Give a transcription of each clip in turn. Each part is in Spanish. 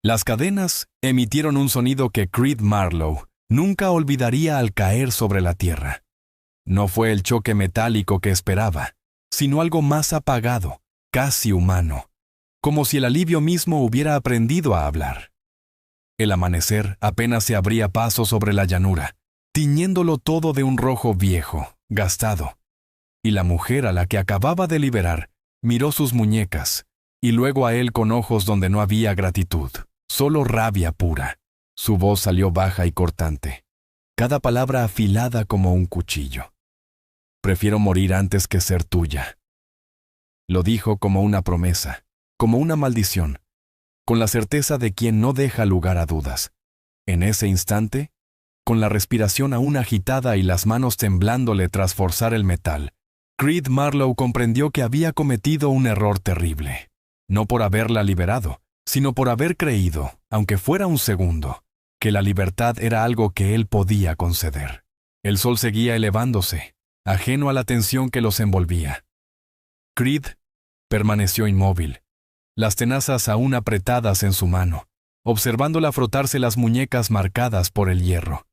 Las cadenas emitieron un sonido que Creed Marlowe nunca olvidaría al caer sobre la tierra. No fue el choque metálico que esperaba, sino algo más apagado, casi humano, como si el alivio mismo hubiera aprendido a hablar. El amanecer apenas se abría paso sobre la llanura, tiñéndolo todo de un rojo viejo, gastado, y la mujer a la que acababa de liberar miró sus muñecas, y luego a él con ojos donde no había gratitud, solo rabia pura. Su voz salió baja y cortante, cada palabra afilada como un cuchillo. Prefiero morir antes que ser tuya. Lo dijo como una promesa, como una maldición, con la certeza de quien no deja lugar a dudas. En ese instante, con la respiración aún agitada y las manos temblándole tras forzar el metal, Creed Marlowe comprendió que había cometido un error terrible, no por haberla liberado, sino por haber creído, aunque fuera un segundo, que la libertad era algo que él podía conceder. El sol seguía elevándose, ajeno a la tensión que los envolvía. Creed permaneció inmóvil, las tenazas aún apretadas en su mano, observándola frotarse las muñecas marcadas por el hierro.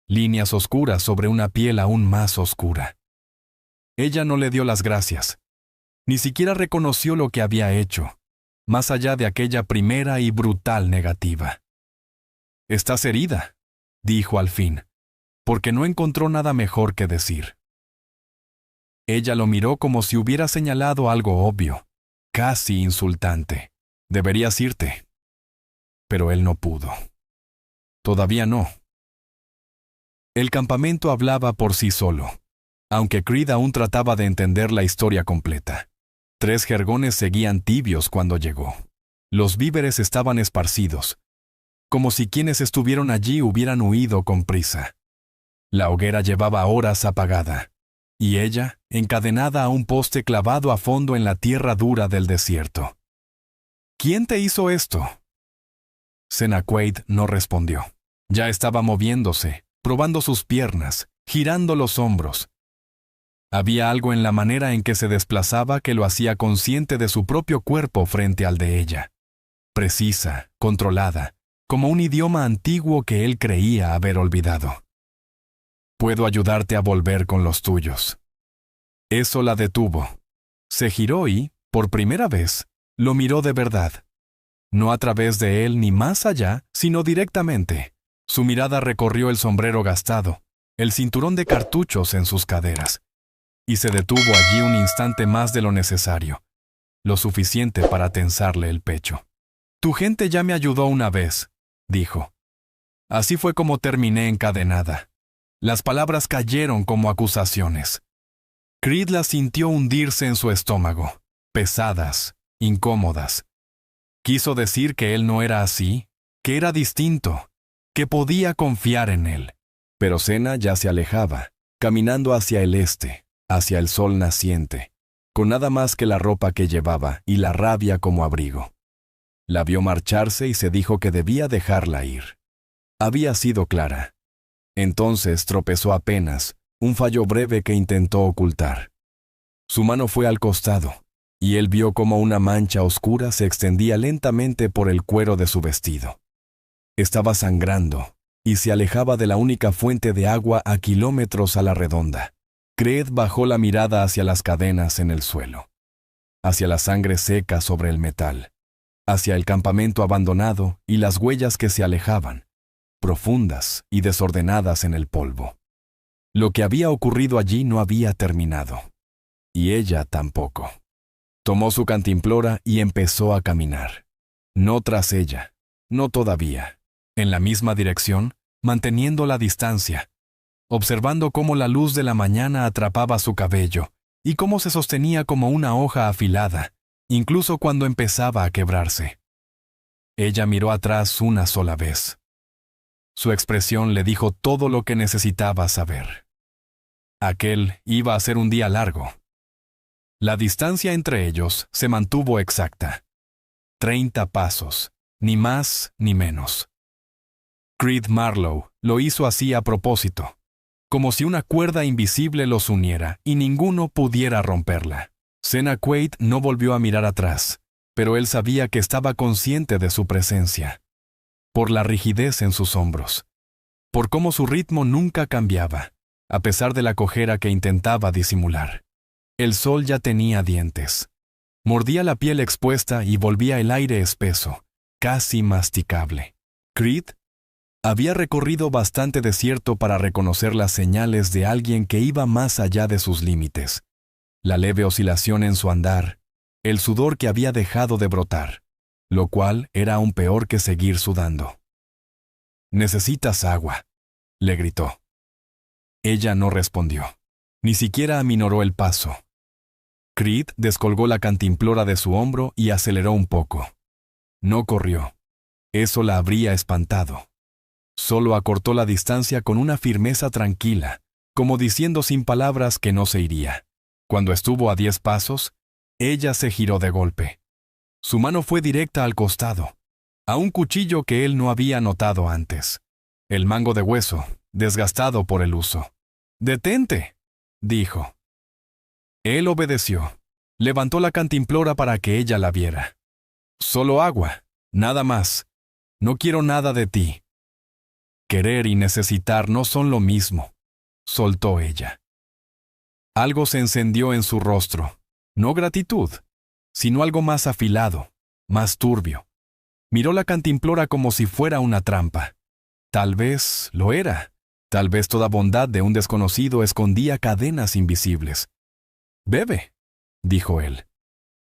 Líneas oscuras sobre una piel aún más oscura. Ella no le dio las gracias. Ni siquiera reconoció lo que había hecho, más allá de aquella primera y brutal negativa. «Estás herida», dijo al fin, porque no encontró nada mejor que decir. Ella lo miró como si hubiera señalado algo obvio, casi insultante. «Deberías irte». Pero él no pudo. Todavía no. El campamento hablaba por sí solo, aunque Creed aún trataba de entender la historia completa. 3 jergones seguían tibios cuando llegó. Los víveres estaban esparcidos, como si quienes estuvieron allí hubieran huido con prisa. La hoguera llevaba horas apagada, y ella encadenada a un poste clavado a fondo en la tierra dura del desierto. «¿Quién te hizo esto?». Sennacherib no respondió. Ya estaba moviéndose, probando sus piernas, girando los hombros. Había algo en la manera en que se desplazaba que lo hacía consciente de su propio cuerpo frente al de ella. Precisa, controlada, como un idioma antiguo que él creía haber olvidado. «Puedo ayudarte a volver con los tuyos». Eso la detuvo. Se giró y, por primera vez, lo miró de verdad. No a través de él ni más allá, sino directamente. Su mirada recorrió el sombrero gastado, el cinturón de cartuchos en sus caderas, y se detuvo allí un instante más de lo necesario, lo suficiente para tensarle el pecho. «Tu gente ya me ayudó una vez», dijo. Así fue como terminé encadenada. Las palabras cayeron como acusaciones. Creed las sintió hundirse en su estómago, pesadas, incómodas. Quiso decir que él no era así, que era distinto, que podía confiar en él. Pero Senna ya se alejaba, caminando hacia el este, hacia el sol naciente, con nada más que la ropa que llevaba y la rabia como abrigo. La vio marcharse y se dijo que debía dejarla ir. Había sido clara. Entonces tropezó apenas, un fallo breve que intentó ocultar. Su mano fue al costado, y él vio cómo una mancha oscura se extendía lentamente por el cuero de su vestido. Estaba sangrando, y se alejaba de la única fuente de agua a kilómetros a la redonda. Creed bajó la mirada hacia las cadenas en el suelo, hacia la sangre seca sobre el metal, hacia el campamento abandonado y las huellas que se alejaban, profundas y desordenadas en el polvo. Lo que había ocurrido allí no había terminado, y ella tampoco. Tomó su cantimplora y empezó a caminar. No tras ella, no todavía, en la misma dirección, manteniendo la distancia, observando cómo la luz de la mañana atrapaba su cabello y cómo se sostenía como una hoja afilada, incluso cuando empezaba a quebrarse. Ella miró atrás una sola vez. Su expresión le dijo todo lo que necesitaba saber. Aquel iba a ser un día largo. La distancia entre ellos se mantuvo exacta. 30 pasos, ni más ni menos. Creed Marlowe lo hizo así a propósito, como si una cuerda invisible los uniera y ninguno pudiera romperla. Sennacherib no volvió a mirar atrás, pero él sabía que estaba consciente de su presencia. por la rigidez en sus hombros, por cómo su ritmo nunca cambiaba, a pesar de la cojera que intentaba disimular. El sol ya tenía dientes. Mordía la piel expuesta y volvía el aire espeso, casi masticable. Creed había recorrido bastante desierto para reconocer las señales de alguien que iba más allá de sus límites. La leve oscilación en su andar, el sudor que había dejado de brotar, lo cual era aún peor que seguir sudando. «Necesitas agua», le gritó. Ella no respondió, ni siquiera aminoró el paso. Creed descolgó la cantimplora de su hombro y aceleró un poco. No corrió. Eso la habría espantado. Solo acortó la distancia con una firmeza tranquila, como diciendo sin palabras que no se iría. Cuando estuvo a 10 pasos, ella se giró de golpe. Su mano fue directa al costado, a un cuchillo que él no había notado antes. El mango de hueso, desgastado por el uso. «¡Detente!», dijo. Él obedeció. Levantó la cantimplora para que ella la viera. «Solo agua, nada más. No quiero nada de ti». «Querer y necesitar no son lo mismo», soltó ella. Algo se encendió en su rostro. No gratitud, sino algo más afilado, más turbio. Miró la cantimplora como si fuera una trampa. Tal vez lo era. Tal vez toda bondad de un desconocido escondía cadenas invisibles. «Bebe», dijo él,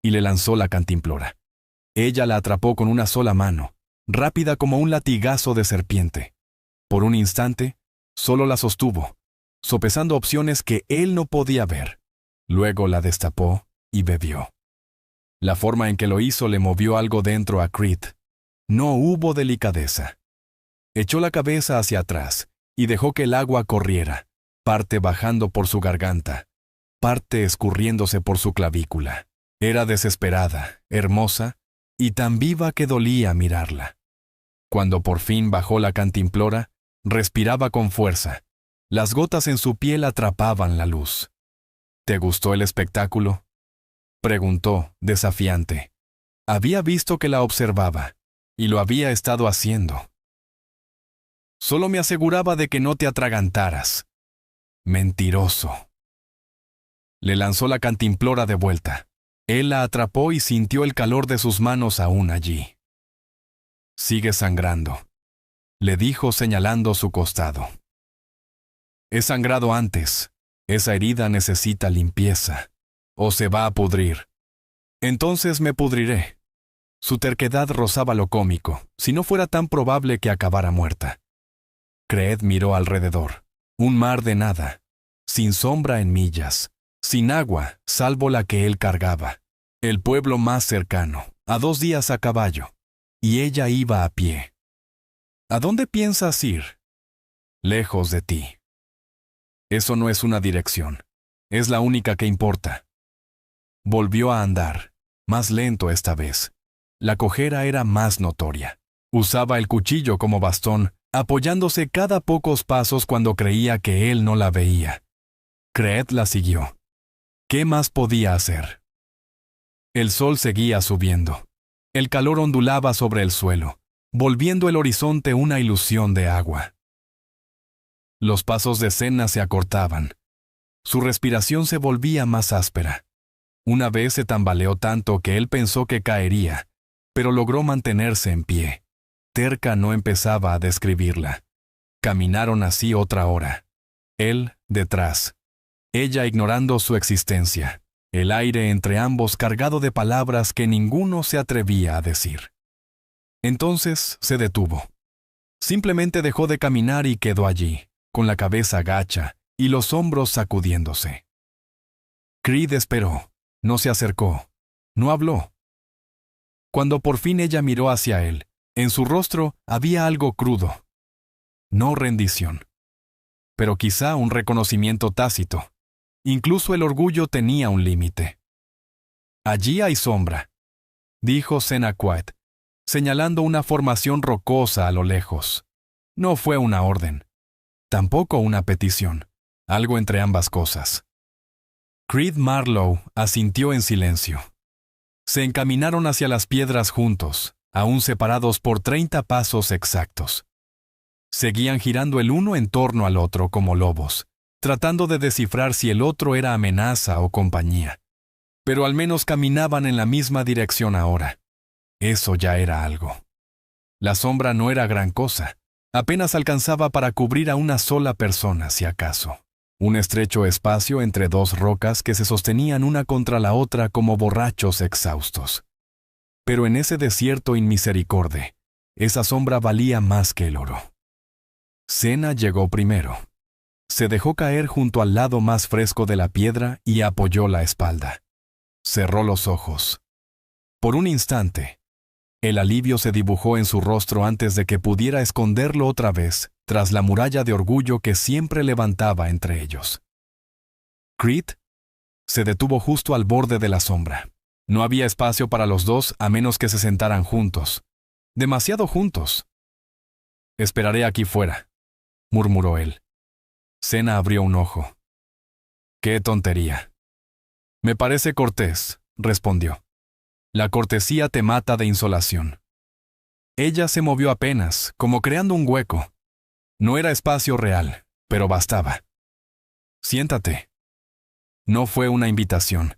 y le lanzó la cantimplora. Ella la atrapó con una sola mano, rápida como un latigazo de serpiente. Por un instante, solo la sostuvo, sopesando opciones que él no podía ver. Luego la destapó y bebió. La forma en que lo hizo le movió algo dentro a Creed. No hubo delicadeza. Echó la cabeza hacia atrás y dejó que el agua corriera, parte bajando por su garganta, parte escurriéndose por su clavícula. Era desesperada, hermosa y tan viva que dolía mirarla. Cuando por fin bajó la cantimplora, respiraba con fuerza. Las gotas en su piel atrapaban la luz. «¿Te gustó el espectáculo?», preguntó, desafiante. Había visto que la observaba, y lo había estado haciendo. «Solo me aseguraba de que no te atragantaras». «Mentiroso». Le lanzó la cantimplora de vuelta. Él la atrapó y sintió el calor de sus manos aún allí. «Sigue sangrando», le dijo señalando su costado. «He sangrado antes. Esa herida necesita limpieza, o se va a pudrir». «Entonces me pudriré». Su terquedad rozaba lo cómico, si no fuera tan probable que acabara muerta. Creed miró alrededor. Un mar de nada, sin sombra en millas, sin agua, salvo la que él cargaba. El pueblo más cercano, a 2 días a caballo, y ella iba a pie. «¿A dónde piensas ir?» «Lejos de ti». «Eso no es una dirección. Es la única que importa». Volvió a andar, más lento esta vez. La cojera era más notoria. Usaba el cuchillo como bastón, apoyándose cada pocos pasos cuando creía que él no la veía. Creed la siguió. ¿Qué más podía hacer? El sol seguía subiendo. El calor ondulaba sobre el suelo, volviendo el horizonte una ilusión de agua. Los pasos de Senna se acortaban. Su respiración se volvía más áspera. Una vez se tambaleó tanto que él pensó que caería, pero logró mantenerse en pie. Terca no empezaba a describirla. Caminaron así otra hora. Él detrás. Ella ignorando su existencia. El aire entre ambos cargado de palabras que ninguno se atrevía a decir. Entonces se detuvo. Simplemente dejó de caminar y quedó allí, con la cabeza gacha y los hombros sacudiéndose. Creed esperó. No se acercó. No habló. Cuando por fin ella miró hacia él, en su rostro había algo crudo. No rendición, pero quizá un reconocimiento tácito. Incluso el orgullo tenía un límite. «Allí hay sombra», dijo Sennaquat, señalando una formación rocosa a lo lejos. No fue una orden, tampoco una petición, algo entre ambas cosas. Creed Marlowe asintió en silencio. Se encaminaron hacia las piedras juntos, aún separados por 30 pasos exactos. Seguían girando el uno en torno al otro como lobos, tratando de descifrar si el otro era amenaza o compañía. Pero al menos caminaban en la misma dirección ahora. Eso ya era algo. La sombra no era gran cosa. Apenas alcanzaba para cubrir a una sola persona, si acaso. Un estrecho espacio entre dos rocas que se sostenían una contra la otra como borrachos exhaustos. Pero en ese desierto inmisericorde, esa sombra valía más que el oro. Senna llegó primero. Se dejó caer junto al lado más fresco de la piedra y apoyó la espalda. Cerró los ojos. Por un instante, el alivio se dibujó en su rostro antes de que pudiera esconderlo otra vez tras la muralla de orgullo que siempre levantaba entre ellos. Creed se detuvo justo al borde de la sombra. No había espacio para los dos a menos que se sentaran juntos. Demasiado juntos. «Esperaré aquí fuera», murmuró él. Senna abrió un ojo. «Qué tontería». «Me parece cortés», respondió. «La cortesía te mata de insolación». Ella se movió apenas, como creando un hueco. No era espacio real, pero bastaba. «Siéntate». No fue una invitación.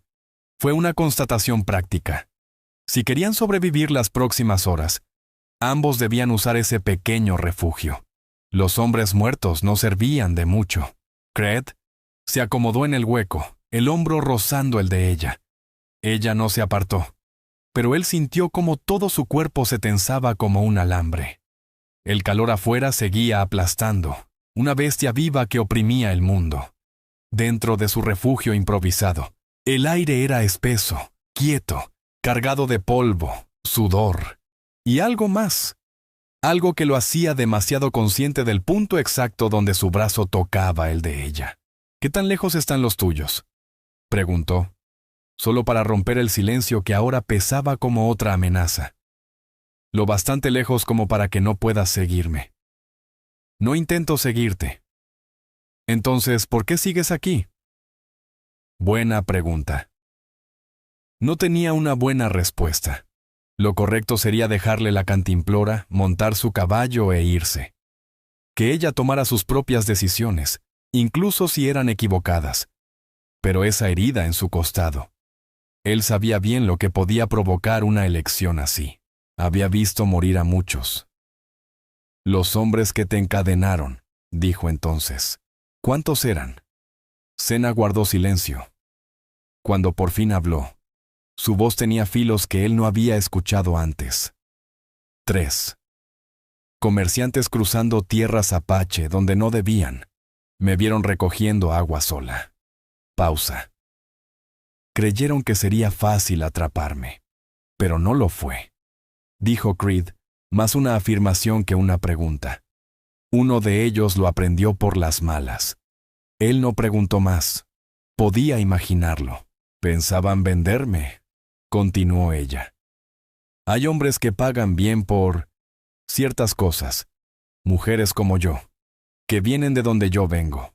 Fue una constatación práctica. Si querían sobrevivir las próximas horas, ambos debían usar ese pequeño refugio. Los hombres muertos no servían de mucho. Creed se acomodó en el hueco, el hombro rozando el de ella. Ella no se apartó, pero él sintió como todo su cuerpo se tensaba como un alambre. El calor afuera seguía aplastando, una bestia viva que oprimía el mundo. Dentro de su refugio improvisado, el aire era espeso, quieto, cargado de polvo, sudor y algo más. Algo que lo hacía demasiado consciente del punto exacto donde su brazo tocaba el de ella. «¿Qué tan lejos están los tuyos?», preguntó, solo para romper el silencio que ahora pesaba como otra amenaza. «Lo bastante lejos como para que no puedas seguirme». «No intento seguirte». «Entonces, ¿por qué sigues aquí?». Buena pregunta. No tenía una buena respuesta. Lo correcto sería dejarle la cantimplora, montar su caballo e irse. Que ella tomara sus propias decisiones, incluso si eran equivocadas. Pero esa herida en su costado. Él sabía bien lo que podía provocar una elección así. Había visto morir a muchos. «Los hombres que te encadenaron», dijo entonces. «¿Cuántos eran?». Senna guardó silencio. Cuando por fin habló, su voz tenía filos que él no había escuchado antes. 3. Comerciantes cruzando tierras apache donde no debían. Me vieron recogiendo agua sola. Pausa. Creyeron que sería fácil atraparme, pero no lo fue, dijo Creed, más una afirmación que una pregunta. Uno de ellos lo aprendió por las malas. Él no preguntó más. Podía imaginarlo. «Pensaban venderme», continuó ella. «Hay hombres que pagan bien por ciertas cosas, mujeres como yo, que vienen de donde yo vengo».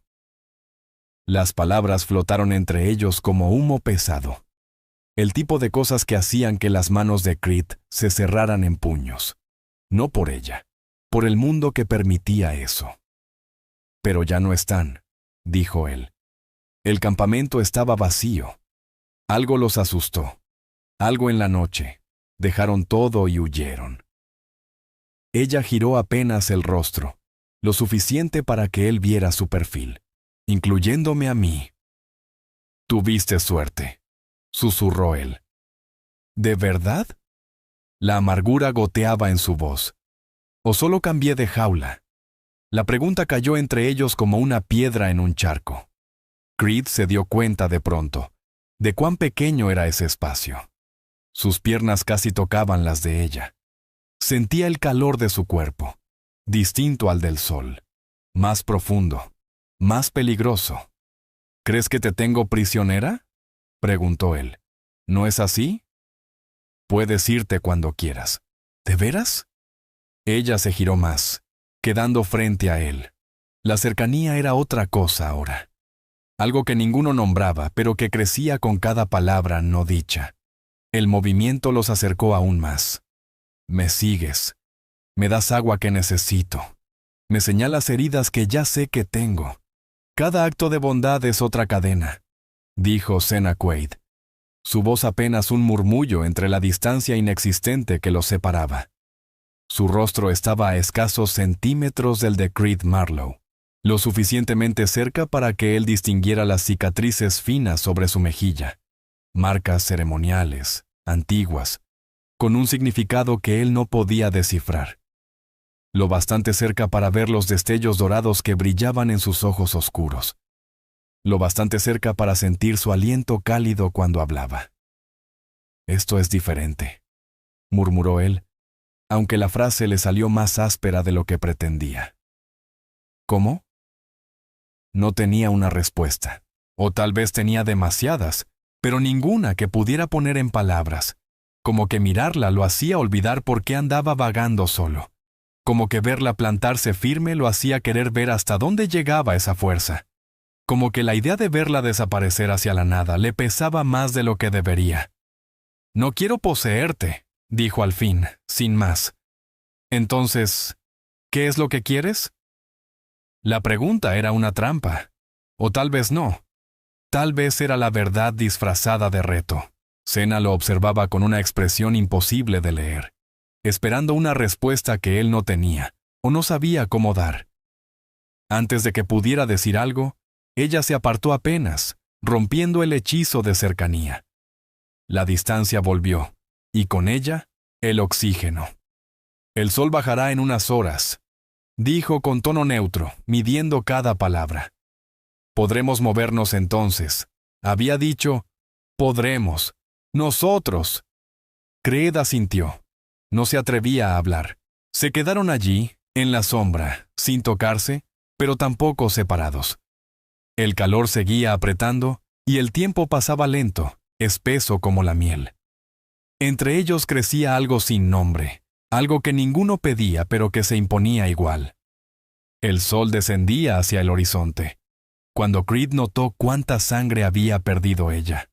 Las palabras flotaron entre ellos como humo pesado. El tipo de cosas que hacían que las manos de Creed se cerraran en puños. No por ella, por el mundo que permitía eso. «Pero ya no están», dijo él. El campamento estaba vacío. Algo los asustó. Algo en la noche. Dejaron todo y huyeron. Ella giró apenas el rostro, lo suficiente para que él viera su perfil, incluyéndome a mí. «Tuviste suerte», susurró él. «¿De verdad?». La amargura goteaba en su voz. «¿O solo cambié de jaula?». La pregunta cayó entre ellos como una piedra en un charco. Creed se dio cuenta de pronto de cuán pequeño era ese espacio. Sus piernas casi tocaban las de ella. Sentía el calor de su cuerpo, distinto al del sol, más profundo, más peligroso. «¿Crees que te tengo prisionera?», preguntó él. «¿No es así?». «Puedes irte cuando quieras». «¿De veras?». Ella se giró más, quedando frente a él. La cercanía era otra cosa ahora. Algo que ninguno nombraba, pero que crecía con cada palabra no dicha. El movimiento los acercó aún más. Me sigues. Me das agua que necesito. Me señalas heridas que ya sé que tengo. Cada acto de bondad es otra cadena, dijo Senna Quaid. Su voz apenas un murmullo entre la distancia inexistente que los separaba. Su rostro estaba a escasos centímetros del de Creed Marlowe, lo suficientemente cerca para que él distinguiera las cicatrices finas sobre su mejilla, marcas ceremoniales, antiguas, con un significado que él no podía descifrar. Lo bastante cerca para ver los destellos dorados que brillaban en sus ojos oscuros. Lo bastante cerca para sentir su aliento cálido cuando hablaba. «Esto es diferente», murmuró él, aunque la frase le salió más áspera de lo que pretendía. «¿Cómo?» No tenía una respuesta, o tal vez tenía demasiadas, pero ninguna que pudiera poner en palabras, como que mirarla lo hacía olvidar por qué andaba vagando solo, como que verla plantarse firme lo hacía querer ver hasta dónde llegaba esa fuerza, como que la idea de verla desaparecer hacia la nada le pesaba más de lo que debería. «No quiero poseerte», dijo al fin, sin más. «Entonces, ¿qué es lo que quieres?» La pregunta era una trampa, o tal vez no. Tal vez era la verdad disfrazada de reto. Senna lo observaba con una expresión imposible de leer, esperando una respuesta que él no tenía, o no sabía cómo dar. Antes de que pudiera decir algo, ella se apartó apenas, rompiendo el hechizo de cercanía. La distancia volvió, y con ella, el oxígeno. «El sol bajará en unas horas», dijo con tono neutro, midiendo cada palabra. «Podremos movernos entonces». Había dicho, «podremos». «Nosotros». Creed asintió. No se atrevía a hablar. Se quedaron allí, en la sombra, sin tocarse, pero tampoco separados. El calor seguía apretando, y el tiempo pasaba lento, espeso como la miel. Entre ellos crecía algo sin nombre, algo que ninguno pedía pero que se imponía igual. El sol descendía hacia el horizonte, cuando Creed notó cuánta sangre había perdido ella.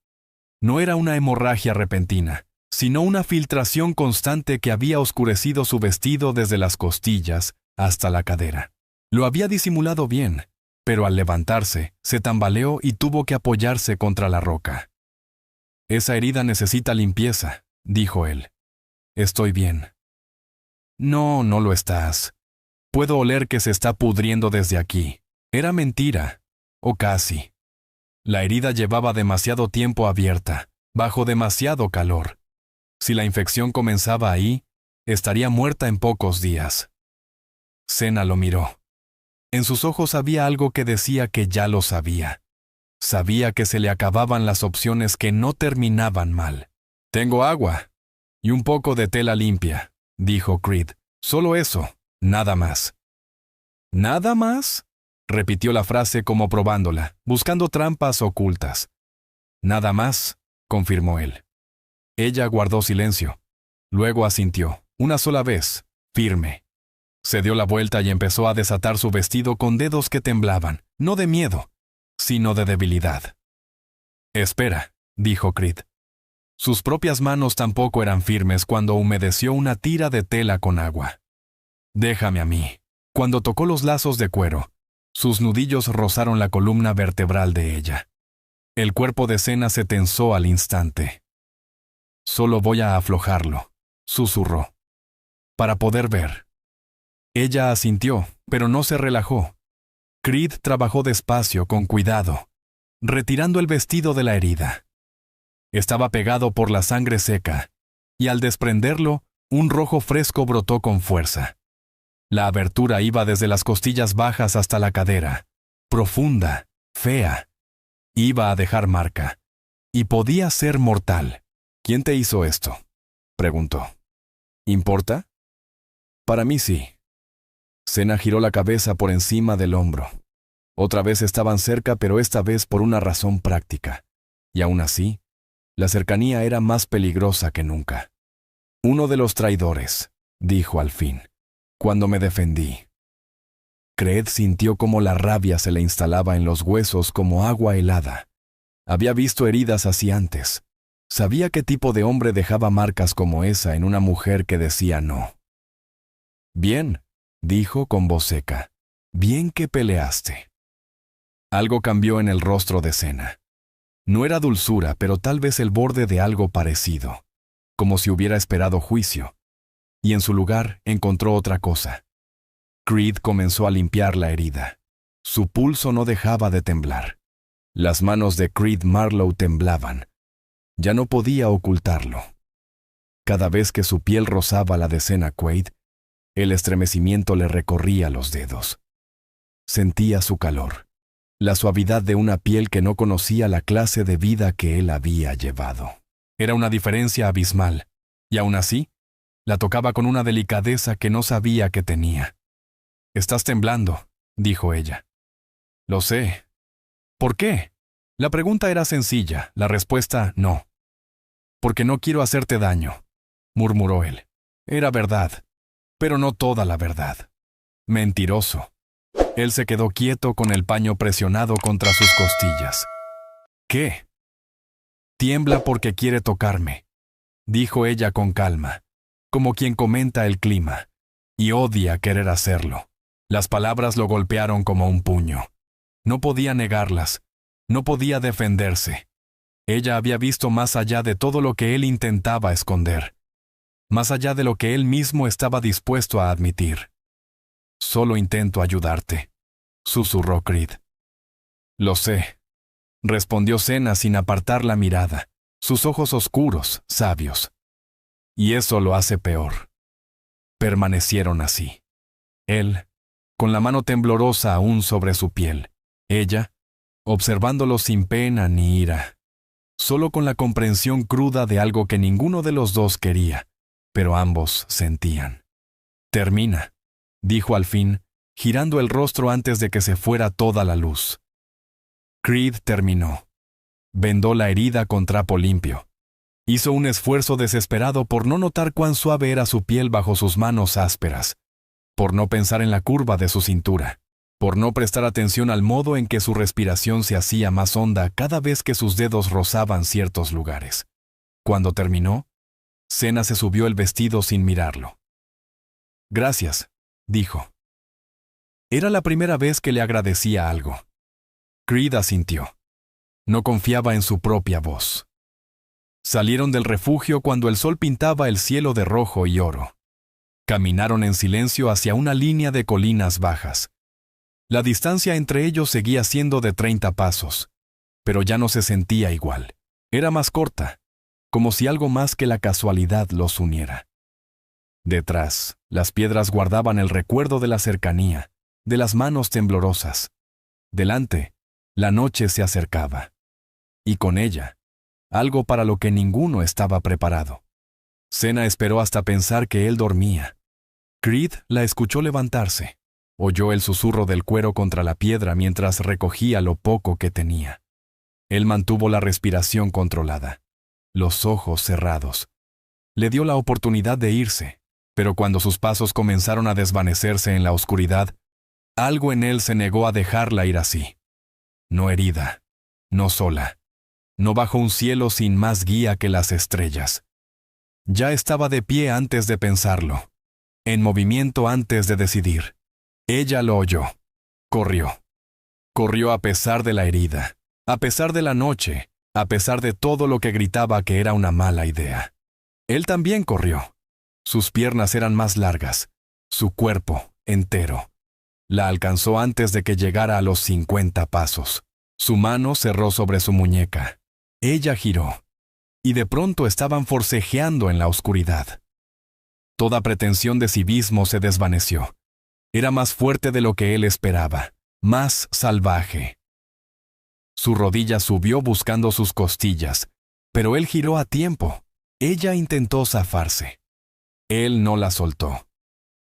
No era una hemorragia repentina, sino una filtración constante que había oscurecido su vestido desde las costillas hasta la cadera. Lo había disimulado bien, pero al levantarse, se tambaleó y tuvo que apoyarse contra la roca. «Esa herida necesita limpieza», dijo él. «Estoy bien». «No, no lo estás. Puedo oler que se está pudriendo desde aquí». Era mentira, o casi. La herida llevaba demasiado tiempo abierta, bajo demasiado calor. Si la infección comenzaba ahí, estaría muerta en pocos días. Senna lo miró. En sus ojos había algo que decía que ya lo sabía. Sabía que se le acababan las opciones que no terminaban mal. «Tengo agua y un poco de tela limpia», dijo Creed. «Solo eso, nada más». «¿Nada más?», repitió la frase como probándola, buscando trampas ocultas. «Nada más», confirmó él. Ella guardó silencio. Luego asintió, una sola vez, firme. Se dio la vuelta y empezó a desatar su vestido con dedos que temblaban, no de miedo, sino de debilidad. «Espera», dijo Creed. Sus propias manos tampoco eran firmes cuando humedeció una tira de tela con agua. «Déjame a mí». Cuando tocó los lazos de cuero, sus nudillos rozaron la columna vertebral de ella. El cuerpo de Senna se tensó al instante. «Solo voy a aflojarlo», susurró, «para poder ver». Ella asintió, pero no se relajó. Creed trabajó despacio, con cuidado, retirando el vestido de la herida. Estaba pegado por la sangre seca, y al desprenderlo, un rojo fresco brotó con fuerza. La abertura iba desde las costillas bajas hasta la cadera, profunda, fea. Iba a dejar marca, y podía ser mortal. «¿Quién te hizo esto?», preguntó. «¿Importa?». «Para mí sí». Senna giró la cabeza por encima del hombro. Otra vez estaban cerca, pero esta vez por una razón práctica. Y aún así, la cercanía era más peligrosa que nunca. «Uno de los traidores», dijo al fin, «cuando me defendí». Creed sintió cómo la rabia se le instalaba en los huesos como agua helada. Había visto heridas así antes. Sabía qué tipo de hombre dejaba marcas como esa en una mujer que decía no. Bien, dijo con voz seca. Bien que peleaste. Algo cambió en el rostro de Senna. No era dulzura, pero tal vez el borde de algo parecido, como si hubiera esperado juicio, y en su lugar encontró otra cosa. Creed comenzó a limpiar la herida. Su pulso no dejaba de temblar. Las manos de Creed Marlowe temblaban. Ya no podía ocultarlo. Cada vez que su piel rozaba la de Senna Quaid, el estremecimiento le recorría los dedos. Sentía su calor, la suavidad de una piel que no conocía la clase de vida que él había llevado. Era una diferencia abismal, y aún así, la tocaba con una delicadeza que no sabía que tenía. «Estás temblando», dijo ella. «Lo sé». «¿Por qué?» La pregunta era sencilla, la respuesta no. «Porque no quiero hacerte daño», murmuró él. Era verdad, pero no toda la verdad. Mentiroso. Él se quedó quieto con el paño presionado contra sus costillas. «¿Qué?» «Tiembla porque quiere tocarme», dijo ella con calma, como quien comenta el clima, y odia querer hacerlo. Las palabras lo golpearon como un puño. No podía negarlas, no podía defenderse. Ella había visto más allá de todo lo que él intentaba esconder, más allá de lo que él mismo estaba dispuesto a admitir. «Solo intento ayudarte», susurró Creed. «Lo sé», respondió Senna sin apartar la mirada, sus ojos oscuros, sabios. «Y eso lo hace peor». Permanecieron así. Él, con la mano temblorosa aún sobre su piel. Ella, observándolo sin pena ni ira, solo con la comprensión cruda de algo que ninguno de los dos quería, pero ambos sentían. «Termina», dijo al fin, girando el rostro antes de que se fuera toda la luz. Creed terminó. Vendó la herida con trapo limpio. Hizo un esfuerzo desesperado por no notar cuán suave era su piel bajo sus manos ásperas, por no pensar en la curva de su cintura, por no prestar atención al modo en que su respiración se hacía más honda cada vez que sus dedos rozaban ciertos lugares. Cuando terminó, Senna se subió el vestido sin mirarlo. «Gracias», dijo. Era la primera vez que le agradecía algo. Creed asintió. No confiaba en su propia voz. Salieron del refugio cuando el sol pintaba el cielo de rojo y oro. Caminaron en silencio hacia una línea de colinas bajas. La distancia entre ellos seguía siendo de 30 pasos, pero ya no se sentía igual. Era más corta, como si algo más que la casualidad los uniera. Detrás, las piedras guardaban el recuerdo de la cercanía, de las manos temblorosas. Delante, la noche se acercaba. Y con ella, algo para lo que ninguno estaba preparado. Senna esperó hasta pensar que él dormía. Creed la escuchó levantarse. Oyó el susurro del cuero contra la piedra mientras recogía lo poco que tenía. Él mantuvo la respiración controlada, los ojos cerrados. Le dio la oportunidad de irse, pero cuando sus pasos comenzaron a desvanecerse en la oscuridad, algo en él se negó a dejarla ir así. No herida, no sola, no bajo un cielo sin más guía que las estrellas. Ya estaba de pie antes de pensarlo, en movimiento antes de decidir. Ella lo oyó. Corrió. Corrió a pesar de la herida, a pesar de la noche, a pesar de todo lo que gritaba que era una mala idea. Él también corrió. Sus piernas eran más largas, su cuerpo entero. La alcanzó antes de que llegara a los 50 pasos. Su mano cerró sobre su muñeca. Ella giró, y de pronto estaban forcejeando en la oscuridad. Toda pretensión de civismo se desvaneció. Era más fuerte de lo que él esperaba, más salvaje. Su rodilla subió buscando sus costillas, pero él giró a tiempo. Ella intentó zafarse. Él no la soltó.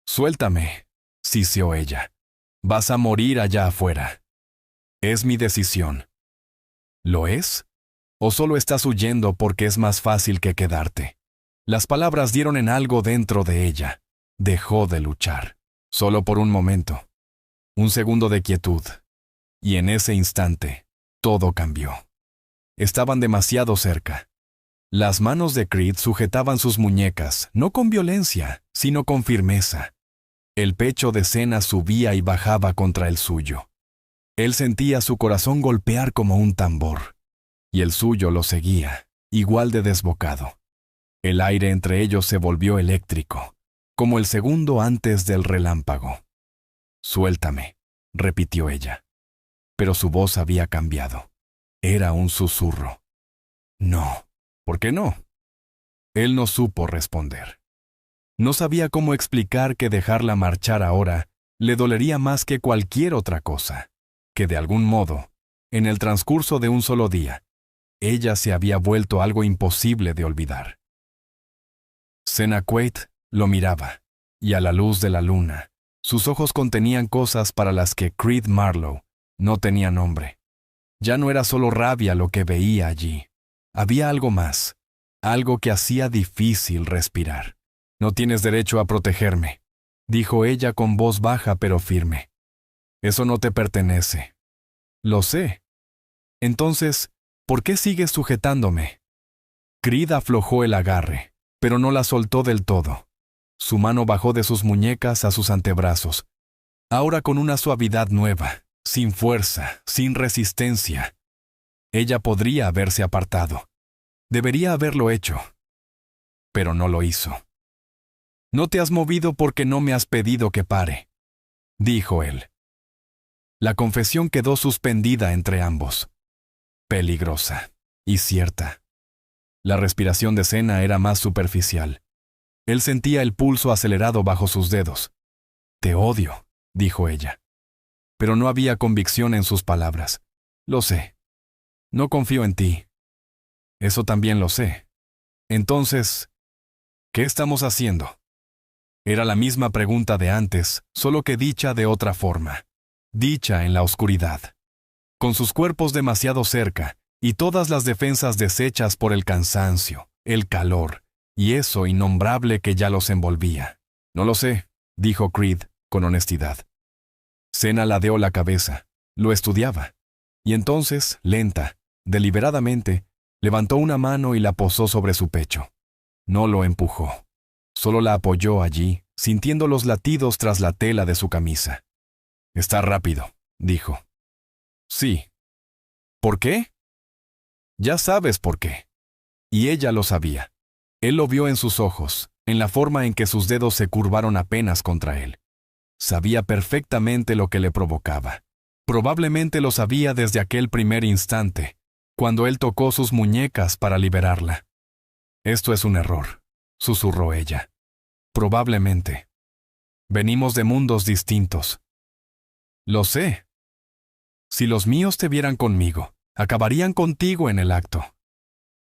«Suéltame», siseó ella. «Vas a morir allá afuera». «Es mi decisión». «¿Lo es? ¿O solo estás huyendo porque es más fácil que quedarte?» Las palabras dieron en algo dentro de ella. Dejó de luchar. Solo por un momento. Un segundo de quietud. Y en ese instante, todo cambió. Estaban demasiado cerca. Las manos de Creed sujetaban sus muñecas, no con violencia, sino con firmeza. El pecho de Senna subía y bajaba contra el suyo. Él sentía su corazón golpear como un tambor, y el suyo lo seguía, igual de desbocado. El aire entre ellos se volvió eléctrico, como el segundo antes del relámpago. «Suéltame», repitió ella. Pero su voz había cambiado. Era un susurro. «No». «¿Por qué no?». Él no supo responder. No sabía cómo explicar que dejarla marchar ahora le dolería más que cualquier otra cosa, que de algún modo, en el transcurso de un solo día, ella se había vuelto algo imposible de olvidar. Senna Quaid lo miraba, y a la luz de la luna, sus ojos contenían cosas para las que Creed Marlowe no tenía nombre. Ya no era solo rabia lo que veía allí. Había algo más, algo que hacía difícil respirar. «No tienes derecho a protegerme», dijo ella con voz baja pero firme. «Eso no te pertenece». «Lo sé». «Entonces, ¿por qué sigues sujetándome?». Creed aflojó el agarre, pero no la soltó del todo. Su mano bajó de sus muñecas a sus antebrazos, ahora con una suavidad nueva, sin fuerza, sin resistencia. Ella podría haberse apartado. Debería haberlo hecho. Pero no lo hizo. «No te has movido porque no me has pedido que pare», dijo él. La confesión quedó suspendida entre ambos. Peligrosa y cierta. La respiración de Senna era más superficial. Él sentía el pulso acelerado bajo sus dedos. «Te odio», dijo ella. Pero no había convicción en sus palabras. «Lo sé. No confío en ti». «Eso también lo sé». «Entonces, ¿qué estamos haciendo?». Era la misma pregunta de antes, solo que dicha de otra forma. Dicha en la oscuridad. Con sus cuerpos demasiado cerca, y todas las defensas deshechas por el cansancio, el calor, y eso innombrable que ya los envolvía. «No lo sé», dijo Creed, con honestidad. Senna ladeó la cabeza, lo estudiaba, y entonces, lenta, deliberadamente, levantó una mano y la posó sobre su pecho. No lo empujó. Solo la apoyó allí, sintiendo los latidos tras la tela de su camisa. «Está rápido», dijo. «Sí». «¿Por qué?». «Ya sabes por qué». Y ella lo sabía. Él lo vio en sus ojos, en la forma en que sus dedos se curvaron apenas contra él. Sabía perfectamente lo que le provocaba. Probablemente lo sabía desde aquel primer instante, cuando él tocó sus muñecas para liberarla. «Esto es un error», susurró ella. «Probablemente. Venimos de mundos distintos». «Lo sé». «Si los míos te vieran conmigo, acabarían contigo en el acto.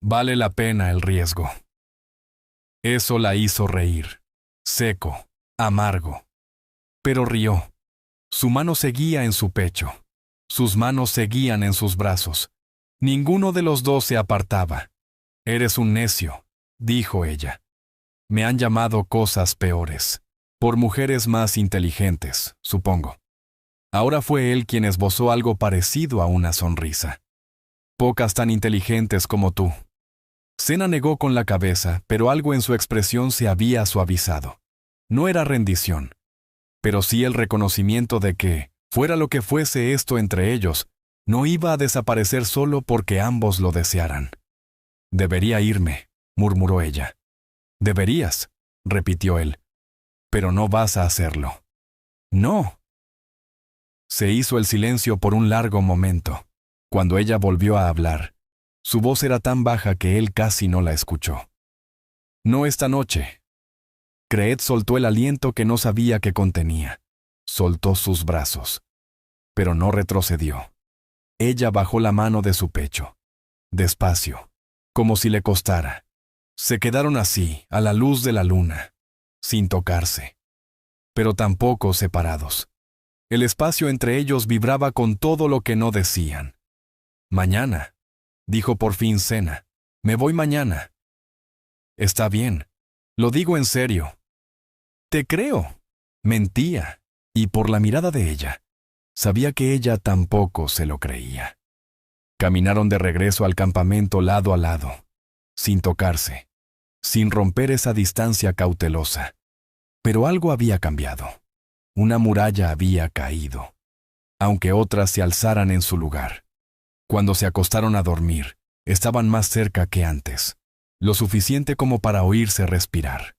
Vale la pena el riesgo». Eso la hizo reír. Seco, amargo. Pero rió. Su mano seguía en su pecho. Sus manos seguían en sus brazos. Ninguno de los dos se apartaba. «Eres un necio», dijo ella. «Me han llamado cosas peores. Por mujeres más inteligentes, supongo». Ahora fue él quien esbozó algo parecido a una sonrisa. «Pocas tan inteligentes como tú». Senna negó con la cabeza, pero algo en su expresión se había suavizado. No era rendición, pero sí el reconocimiento de que, fuera lo que fuese esto entre ellos, no iba a desaparecer solo porque ambos lo desearan. «Debería irme», murmuró ella. «Deberías», repitió él. «Pero no vas a hacerlo». «No». Se hizo el silencio por un largo momento. Cuando ella volvió a hablar, su voz era tan baja que él casi no la escuchó. «No esta noche». Creed soltó el aliento que no sabía que contenía. Soltó sus brazos. Pero no retrocedió. Ella bajó la mano de su pecho. Despacio, como si le costara. Se quedaron así, a la luz de la luna, sin tocarse, pero tampoco separados. El espacio entre ellos vibraba con todo lo que no decían. «Mañana», dijo por fin Senna. «Me voy mañana». «Está bien. Lo digo en serio». «Te creo». Mentía, y por la mirada de ella, sabía que ella tampoco se lo creía. Caminaron de regreso al campamento lado a lado. sin tocarse, sin romper esa distancia cautelosa. Pero algo había cambiado. Una muralla había caído, aunque otras se alzaran en su lugar. Cuando se acostaron a dormir, estaban más cerca que antes, lo suficiente como para oírse respirar,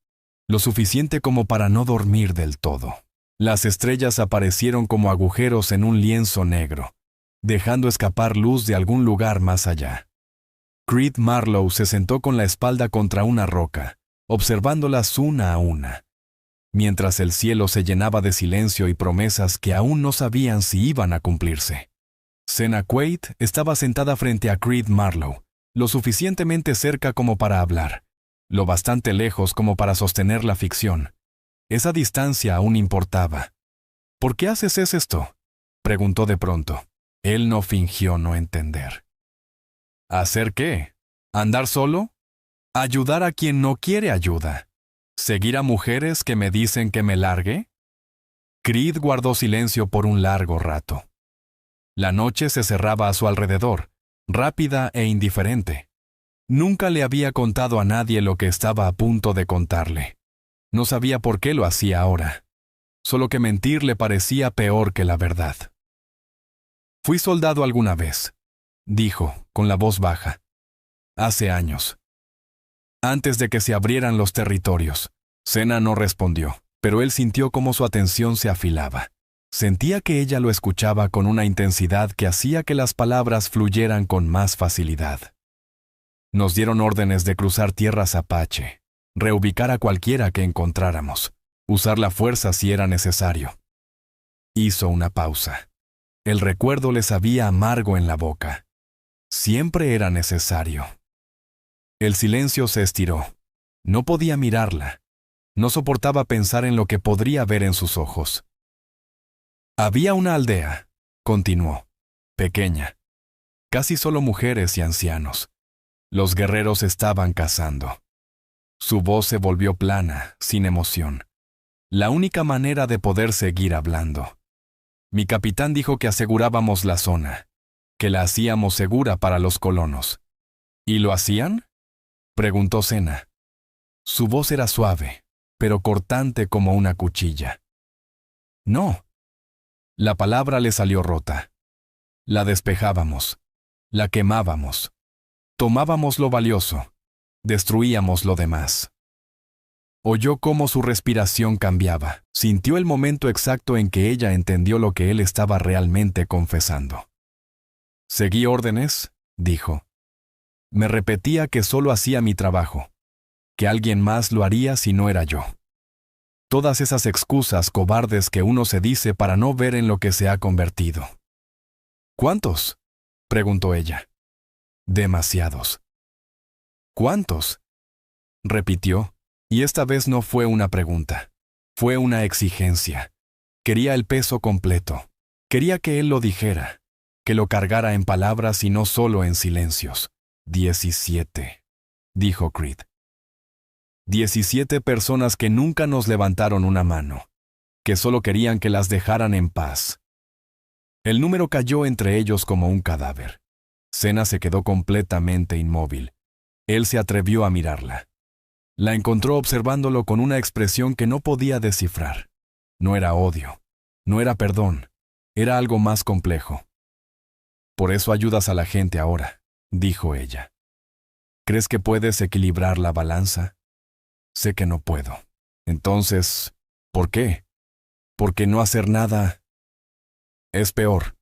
lo suficiente como para no dormir del todo. Las estrellas aparecieron como agujeros en un lienzo negro, dejando escapar luz de algún lugar más allá. Creed Marlowe se sentó con la espalda contra una roca, observándolas una a una, mientras el cielo se llenaba de silencio y promesas que aún no sabían si iban a cumplirse. Senna Quaid estaba sentada frente a Creed Marlowe, lo suficientemente cerca como para hablar, lo bastante lejos como para sostener la ficción. Esa distancia aún importaba. ¿Por qué haces esto?, preguntó de pronto. Él no fingió no entender. ¿Hacer qué? ¿Andar solo? ¿Ayudar a quien no quiere ayuda? ¿Seguir a mujeres que me dicen que me largue? Creed guardó silencio por un largo rato. La noche se cerraba a su alrededor, rápida e indiferente. Nunca le había contado a nadie lo que estaba a punto de contarle. No sabía por qué lo hacía ahora. Solo que mentir le parecía peor que la verdad. Fui soldado alguna vez, dijo, con la voz baja. Hace años. Antes de que se abrieran los territorios. Senna no respondió, pero él sintió cómo su atención se afilaba. Sentía que ella lo escuchaba con una intensidad que hacía que las palabras fluyeran con más facilidad. Nos dieron órdenes de cruzar tierras apache, reubicar a cualquiera que encontráramos, usar la fuerza si era necesario. Hizo una pausa. El recuerdo le sabía amargo en la boca. Siempre era necesario. El silencio se estiró. No podía mirarla. No soportaba pensar en lo que podría ver en sus ojos. Había una aldea, continuó, pequeña. Casi solo mujeres y ancianos. Los guerreros estaban cazando. Su voz se volvió plana, sin emoción. La única manera de poder seguir hablando. Mi capitán dijo que asegurábamos la zona, que la hacíamos segura para los colonos. ¿Y lo hacían?, preguntó Senna. Su voz era suave, pero cortante como una cuchilla. No. La palabra le salió rota. La despejábamos, la quemábamos, tomábamos lo valioso, destruíamos lo demás. Oyó cómo su respiración cambiaba, sintió el momento exacto en que ella entendió lo que él estaba realmente confesando. Seguí órdenes, dijo. Me repetía que solo hacía mi trabajo, que alguien más lo haría si no era yo. Todas esas excusas cobardes que uno se dice para no ver en lo que se ha convertido. ¿Cuántos?, preguntó ella. Demasiados. ¿Cuántos?, repitió, y esta vez no fue una pregunta. Fue una exigencia. Quería el peso completo. Quería que él lo dijera, que lo cargara en palabras y no solo en silencios. 17, dijo Creed. 17 personas que nunca nos levantaron una mano, que solo querían que las dejaran en paz. El número cayó entre ellos como un cadáver. Senna se quedó completamente inmóvil. Él se atrevió a mirarla. La encontró observándolo con una expresión que no podía descifrar. No era odio, no era perdón, era algo más complejo. Por eso ayudas a la gente ahora, dijo ella. ¿Crees que puedes equilibrar la balanza? Sé que no puedo. Entonces, ¿por qué? Porque no hacer nada es peor.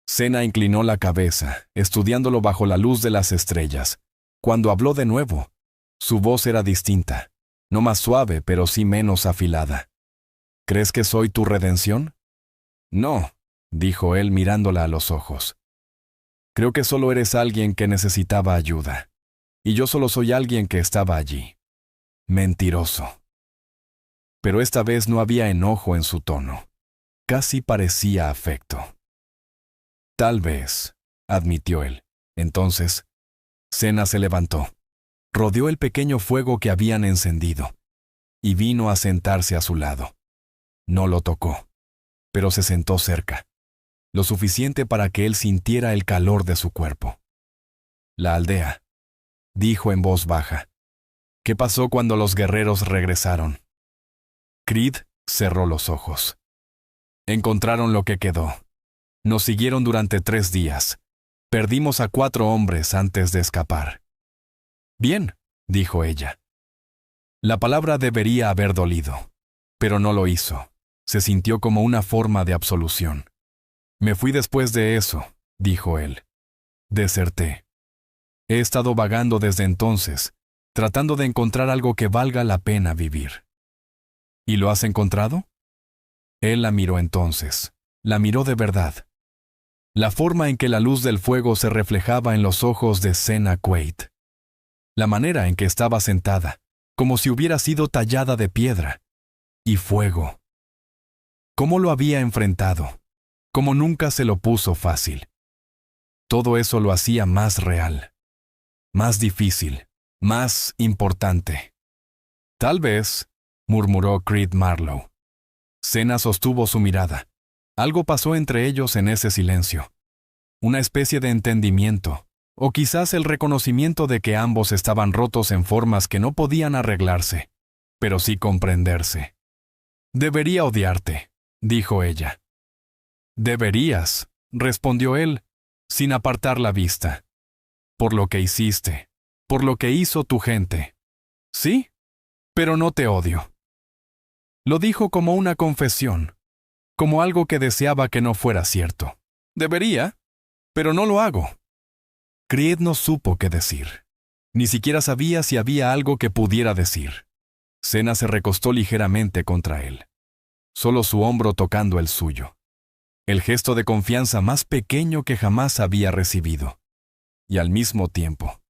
Senna inclinó la cabeza, estudiándolo bajo la luz de las estrellas. Cuando habló de nuevo, su voz era distinta, no más suave, pero sí menos afilada. ¿Crees que soy tu redención? No, dijo él mirándola a los ojos. Creo que solo eres alguien que necesitaba ayuda, y yo solo soy alguien que estaba allí. Mentiroso. Pero esta vez no había enojo en su tono. Casi parecía afecto. Tal vez, admitió él. Entonces, Senna se levantó, rodeó el pequeño fuego que habían encendido, y vino a sentarse a su lado. No lo tocó, pero se sentó cerca, lo suficiente para que él sintiera el calor de su cuerpo. La aldea. dijo en voz baja. ¿Qué pasó cuando los guerreros regresaron? Creed cerró los ojos. Encontraron lo que quedó. Nos siguieron durante 3 días. Perdimos a 4 hombres antes de escapar. Bien, dijo ella. La palabra debería haber dolido, pero no lo hizo. Se sintió como una forma de absolución. Me fui después de eso, dijo él. Deserté. He estado vagando desde entonces, tratando de encontrar algo que valga la pena vivir. ¿Y lo has encontrado? Él la miró entonces. La miró de verdad. La forma en que la luz del fuego se reflejaba en los ojos de Senna Quaid. La manera en que estaba sentada, como si hubiera sido tallada de piedra. Y fuego. ¿Cómo lo había enfrentado? Como nunca se lo puso fácil. Todo eso lo hacía más real, más difícil, más importante. Tal vez, murmuró Creed Marlowe. Senna sostuvo su mirada. Algo pasó entre ellos en ese silencio. Una especie de entendimiento, o quizás el reconocimiento de que ambos estaban rotos en formas que no podían arreglarse, pero sí comprenderse. Debería odiarte, dijo ella. Deberías, respondió él, sin apartar la vista. Por lo que hiciste, por lo que hizo tu gente. Sí, pero no te odio. Lo dijo como una confesión, como algo que deseaba que no fuera cierto. Debería, pero no lo hago. Creed no supo qué decir. Ni siquiera sabía si había algo que pudiera decir. Senna se recostó ligeramente contra él, solo su hombro tocando el suyo. El gesto de confianza más pequeño que jamás había recibido. Y al mismo tiempo,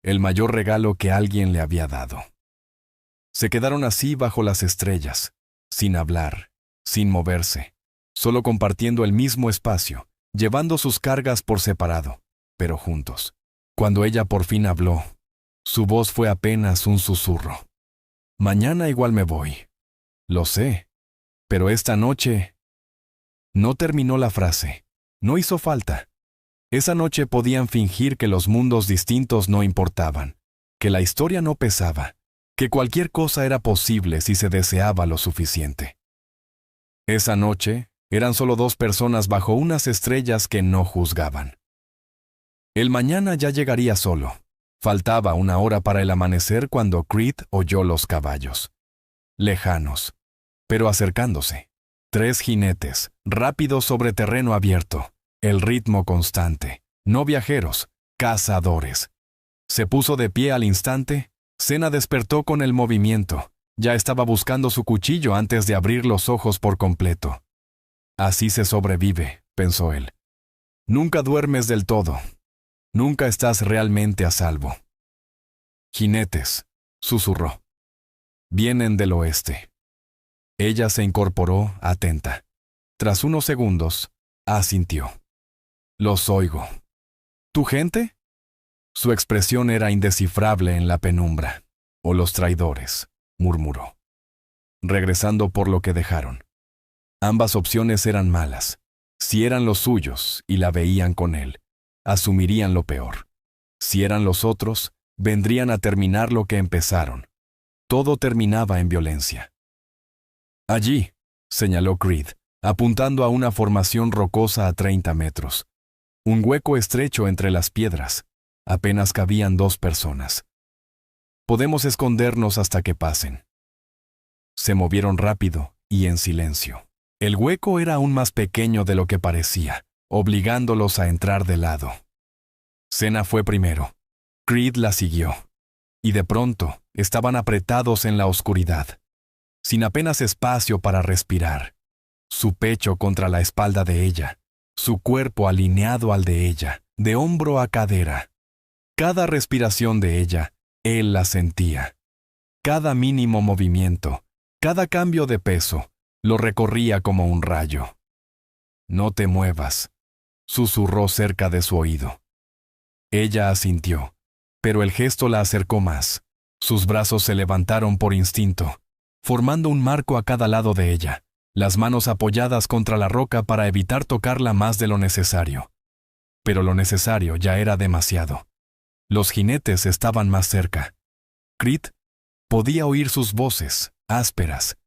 el mayor regalo que alguien le había dado. Se quedaron así bajo las estrellas, sin hablar, sin moverse, solo compartiendo el mismo espacio, llevando sus cargas por separado, pero juntos. Cuando ella por fin habló, su voz fue apenas un susurro. Mañana igual me voy. Lo sé, pero esta noche... No terminó la frase. No hizo falta. Esa noche podían fingir que los mundos distintos no importaban, que la historia no pesaba, que cualquier cosa era posible si se deseaba lo suficiente. Esa noche eran solo 2 personas bajo unas estrellas que no juzgaban. El mañana ya llegaría solo. Faltaba 1 hora para el amanecer cuando Creed oyó los caballos. Lejanos, pero acercándose. 3 jinetes, rápidos sobre terreno abierto, el ritmo constante, no viajeros, cazadores. Se puso de pie al instante. Senna despertó con el movimiento. Ya estaba buscando su cuchillo antes de abrir los ojos por completo. Así se sobrevive, pensó él. Nunca duermes del todo. Nunca estás realmente a salvo. Jinetes, susurró. Vienen del oeste. Ella se incorporó, atenta. Tras unos segundos, asintió. Los oigo. ¿Tu gente? Su expresión era indescifrable en la penumbra. O los traidores, murmuró. Regresando por lo que dejaron. Ambas opciones eran malas. Si eran los suyos y la veían con él, asumirían lo peor. Si eran los otros, vendrían a terminar lo que empezaron. Todo terminaba en violencia. Allí, señaló Creed, apuntando a una formación rocosa a 30 metros. Un hueco estrecho entre las piedras. Apenas cabían 2 personas. Podemos escondernos hasta que pasen. Se movieron rápido y en silencio. El hueco era aún más pequeño de lo que parecía, obligándolos a entrar de lado. Senna fue primero. Creed la siguió. Y de pronto estaban apretados en la oscuridad, sin apenas espacio para respirar. Su pecho contra la espalda de ella, su cuerpo alineado al de ella, de hombro a cadera. Cada respiración de ella, él la sentía. Cada mínimo movimiento, cada cambio de peso, lo recorría como un rayo. No te muevas, susurró cerca de su oído. Ella asintió, pero el gesto la acercó más. Sus brazos se levantaron por instinto, formando un marco a cada lado de ella, las manos apoyadas contra la roca para evitar tocarla más de lo necesario. Pero lo necesario ya era demasiado. Los jinetes estaban más cerca. Creed podía oír sus voces, ásperas,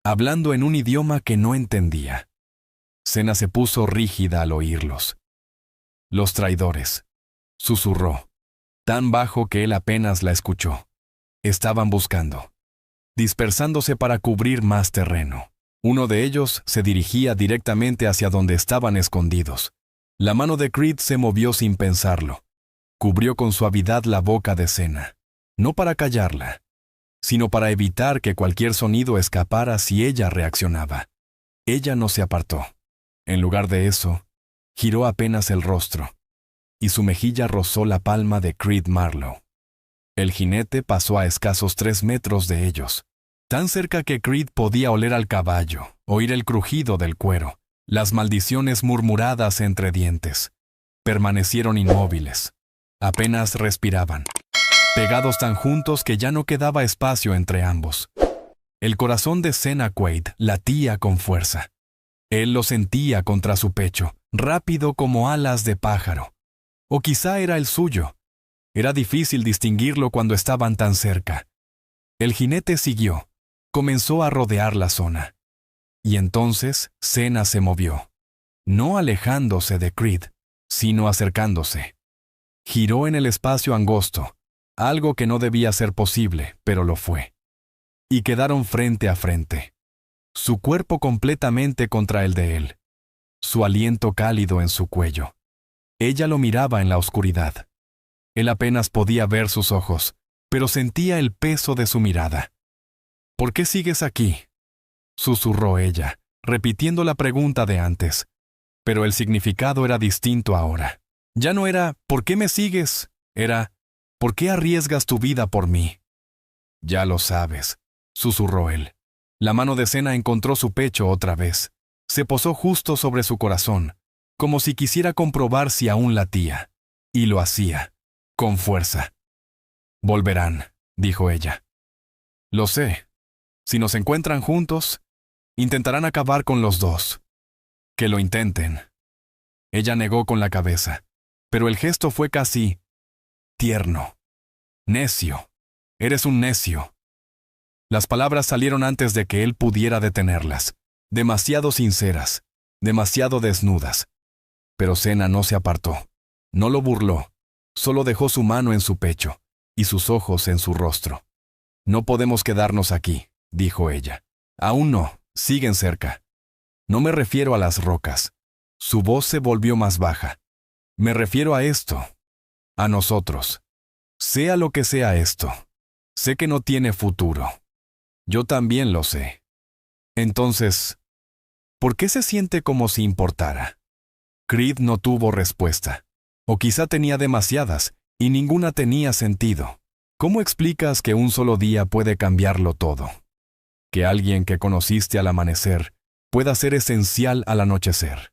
hablando en un idioma que no entendía. Senna se puso rígida al oírlos. Los traidores, susurró, tan bajo que él apenas la escuchó. Estaban buscando, dispersándose para cubrir más terreno. Uno de ellos se dirigía directamente hacia donde estaban escondidos. La mano de Creed se movió sin pensarlo. Cubrió con suavidad la boca de Senna, no para callarla, sino para evitar que cualquier sonido escapara si ella reaccionaba. Ella no se apartó. En lugar de eso, giró apenas el rostro, y su mejilla rozó la palma de Creed Marlowe. El jinete pasó a escasos 3 metros de ellos, tan cerca que Creed podía oler al caballo, oír el crujido del cuero, las maldiciones murmuradas entre dientes. Permanecieron inmóviles. Apenas respiraban, pegados tan juntos que ya no quedaba espacio entre ambos. El corazón de Senna Quaid latía con fuerza. Él lo sentía contra su pecho, rápido como alas de pájaro. O quizá era el suyo. Era difícil distinguirlo cuando estaban tan cerca. El jinete siguió. Comenzó a rodear la zona. Y entonces Senna se movió. No alejándose de Creed, sino acercándose. Giró en el espacio angosto, algo que no debía ser posible, pero lo fue. Y quedaron frente a frente. Su cuerpo completamente contra el de él. Su aliento cálido en su cuello. Ella lo miraba en la oscuridad. Él apenas podía ver sus ojos, pero sentía el peso de su mirada. ¿Por qué sigues aquí?, susurró ella, repitiendo la pregunta de antes. Pero el significado era distinto ahora. Ya no era ¿por qué me sigues? Era ¿por qué arriesgas tu vida por mí? Ya lo sabes, susurró él. La mano de Senna encontró su pecho otra vez. Se posó justo sobre su corazón, como si quisiera comprobar si aún latía. Y lo hacía, con fuerza. Volverán, dijo ella. Lo sé. Si nos encuentran juntos, intentarán acabar con los dos. Que lo intenten. Ella negó con la cabeza, pero el gesto fue casi tierno. Necio. Eres un necio. Las palabras salieron antes de que él pudiera detenerlas. Demasiado sinceras, demasiado desnudas. Pero Senna no se apartó. No lo burló. Solo dejó su mano en su pecho y sus ojos en su rostro. No podemos quedarnos aquí, dijo ella. Aún no, siguen cerca. No me refiero a las rocas. Su voz se volvió más baja. Me refiero a esto. A nosotros. Sea lo que sea esto. Sé que no tiene futuro. Yo también lo sé. Entonces, ¿por qué se siente como si importara? Creed no tuvo respuesta. O quizá tenía demasiadas, y ninguna tenía sentido. ¿Cómo explicas que un solo día puede cambiarlo todo? Que alguien que conociste al amanecer pueda ser esencial al anochecer.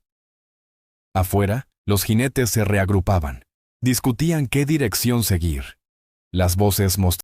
Afuera, los jinetes se reagrupaban. Discutían qué dirección seguir. Las voces mostraban